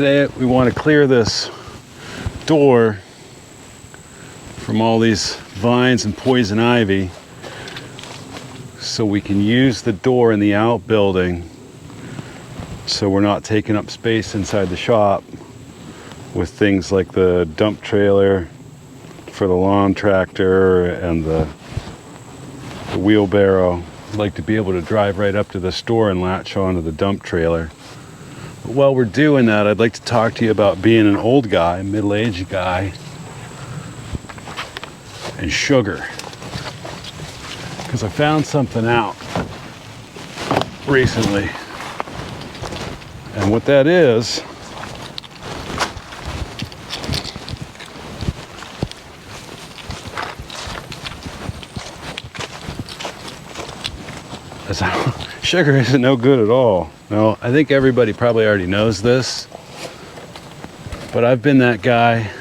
Today we want to clear this door from all these vines and poison ivy so we can use the door in the outbuilding so we're not taking up space inside the shop with things like the dump trailer for the lawn tractor and the wheelbarrow. I'd like to be able to drive right up to the store and latch onto the dump trailer. But while we're doing that, I'd like to talk to you about being an old guy, middle-aged guy, and sugar. Because I found something out recently. And what that is sugar isn't no good at all. No, I think everybody probably already knows this, but I've been that guy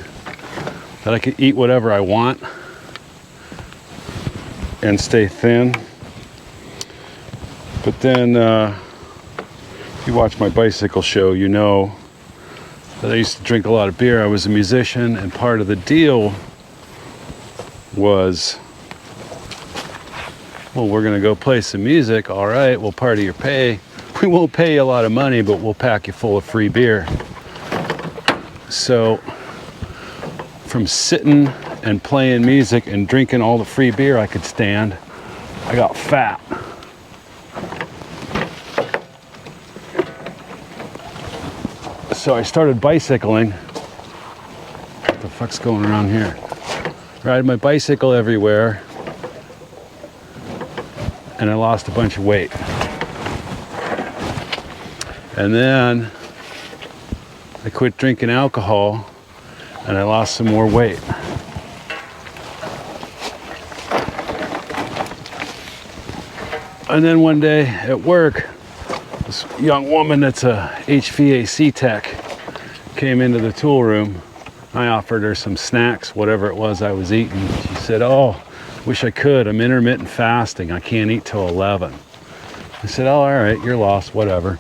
that I could eat whatever I want and stay thin. But then if you watch my bicycle show, you know that I used to drink a lot of beer. I was a musician, and part of the deal was, well, we're gonna go play some music. All right, well, part of your pay, we won't pay you a lot of money, but we'll pack you full of free beer. So from sitting and playing music and drinking all the free beer I could stand, I got fat. So I started bicycling. What the fuck's going around here? Ride my bicycle everywhere. And I lost a bunch of weight. And then I quit drinking alcohol and I lost some more weight. And then one day at work, this young woman that's a HVAC tech came into the tool room. I offered her some snacks, whatever it was I was eating. She said, "Oh, wish I could. I'm intermittent fasting. I can't eat till 11. I said, "Oh, all right, you're lost, whatever."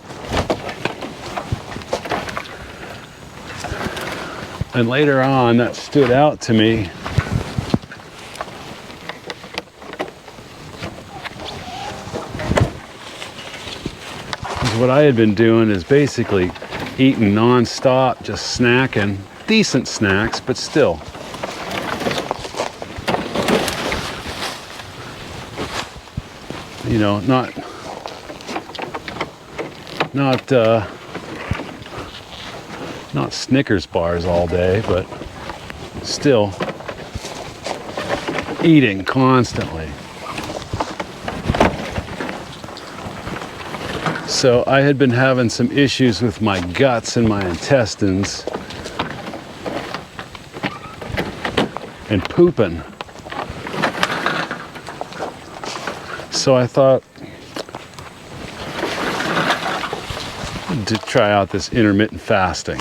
And later on, that stood out to me. Because what I had been doing is basically eating non-stop, just snacking. Decent snacks, but still. You know, not Snickers bars all day, but still eating constantly. So I had been having some issues with my guts and my intestines and pooping. So I thought to try out this intermittent fasting.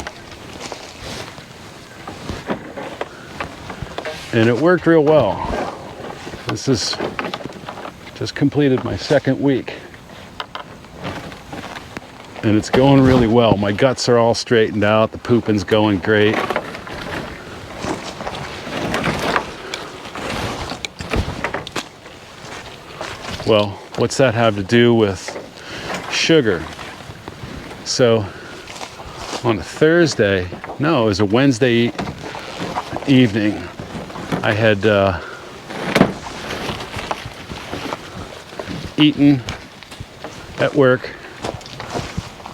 And it worked real well. This is just completed my second week. And it's going really well. My guts are all straightened out. The pooping's going great. Well, what's that have to do with sugar? So on a Thursday, no, it was a Wednesday evening, I had eaten at work.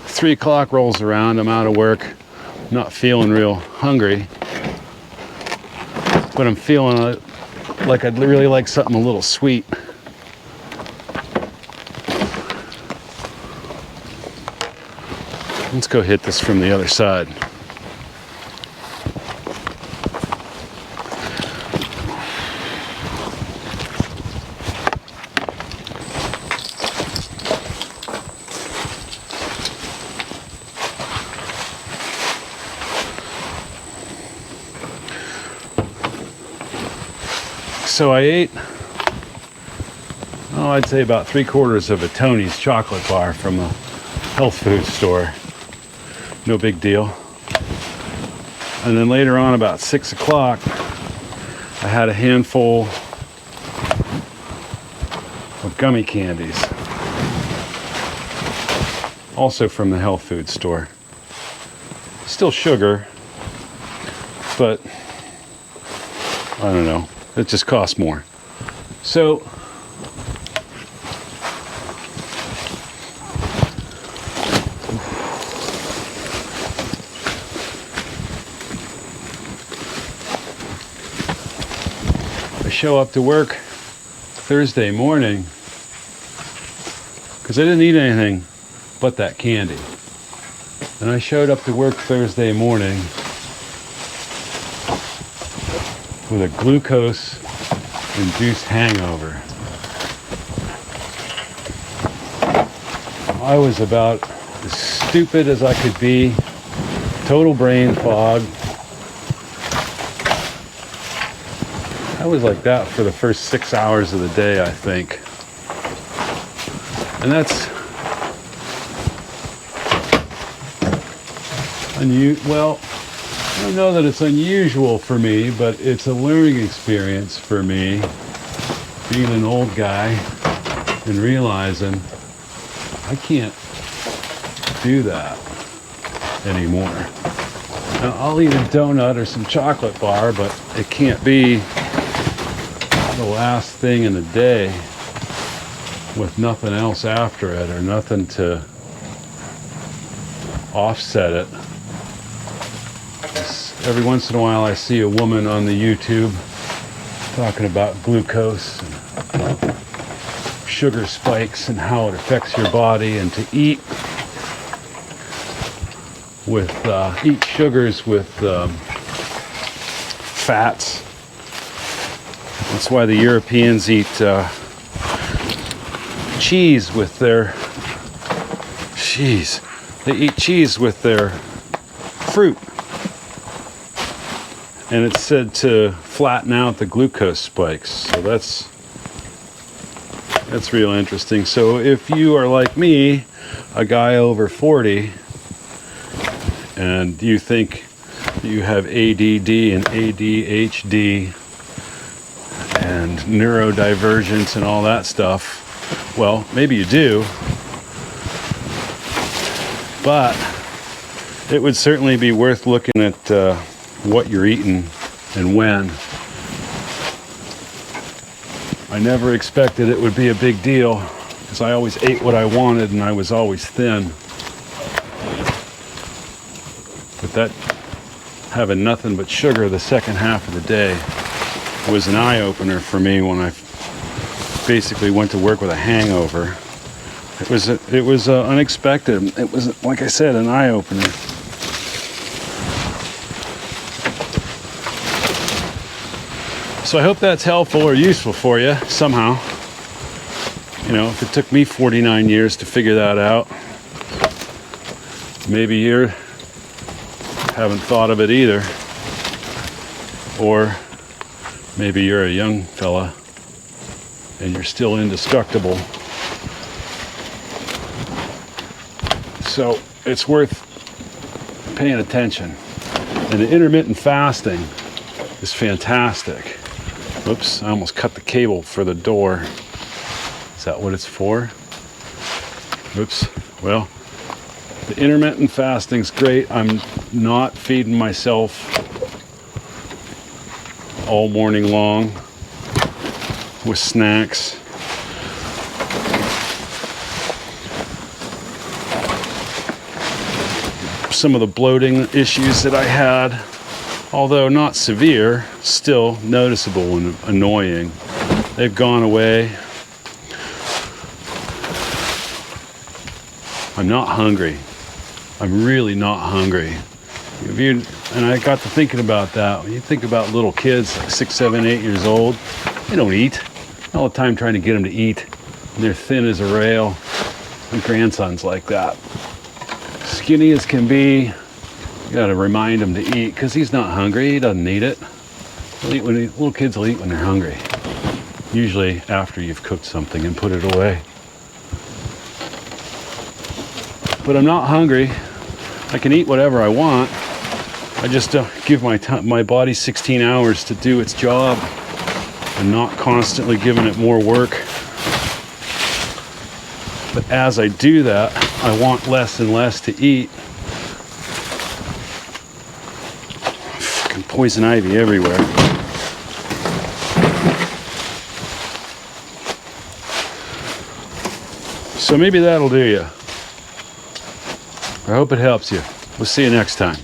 3 o'clock rolls around, I'm out of work, not feeling real hungry, but I'm feeling like I'd really like something a little sweet. Let's go hit this from the other side. So I ate, oh, I'd say about 3/4 of a Tony's chocolate bar from a health food store. No big deal. And then later on, about 6 o'clock, I had a handful of gummy candies. Also from the health food store. Still sugar, but I don't know. It just costs more. So I show up to work Thursday morning because I didn't eat anything but that candy. And I showed up to work Thursday morning with a glucose-induced hangover. I was about as stupid as I could be, total brain fog. I was like that for the first 6 hours of the day, I think. And that's well, I don't know that it's unusual for me, but it's a learning experience for me, being an old guy and realizing I can't do that anymore. Now, I'll eat a donut or some chocolate bar, but it can't be the last thing in the day with nothing else after it or nothing to offset it. Every once in a while I see a woman on the YouTube talking about glucose and sugar spikes and how it affects your body, and to eat sugars with fats. That's why the Europeans eat cheese with their They eat cheese with their fruit. And it's said to flatten out the glucose spikes. So that's real interesting. So if you are like me, a guy over 40, and you think you have ADD and ADHD and neurodivergence and all that stuff, well, maybe you do. But it would certainly be worth looking at what you're eating and when. I never expected it would be a big deal because I always ate what I wanted and I was always thin. But that having nothing but sugar the second half of the day was an eye-opener for me when I basically went to work with a hangover. It was unexpected. It was, like I said, an eye-opener. So I hope that's helpful or useful for you somehow. You know, if it took me 49 years to figure that out, maybe you haven't thought of it either. Or maybe you're a young fella and you're still indestructible. So it's worth paying attention. And the intermittent fasting is fantastic. Oops, I almost cut the cable for the door. Is that what it's for? Oops, well, the intermittent fasting's great. I'm not feeding myself all morning long with snacks. Some of the bloating issues that I had, although not severe, still noticeable and annoying, they've gone away. I'm not hungry. I'm really not hungry. And I got to thinking about that. When you think about little kids, like 6, 7, 8 years old, they don't eat. All the time trying to get them to eat. And they're thin as a rail. My grandson's like that. Skinny as can be. You gotta remind him to eat because he's not hungry. He doesn't need it. Little kids will eat when they're hungry. Usually after you've cooked something and put it away. But I'm not hungry. I can eat whatever I want. I I just give my body 16 hours to do its job and not constantly giving it more work. But as I do that, I want less and less to eat. Fucking poison ivy everywhere. So maybe that'll do you. I hope it helps you. We'll see you next time.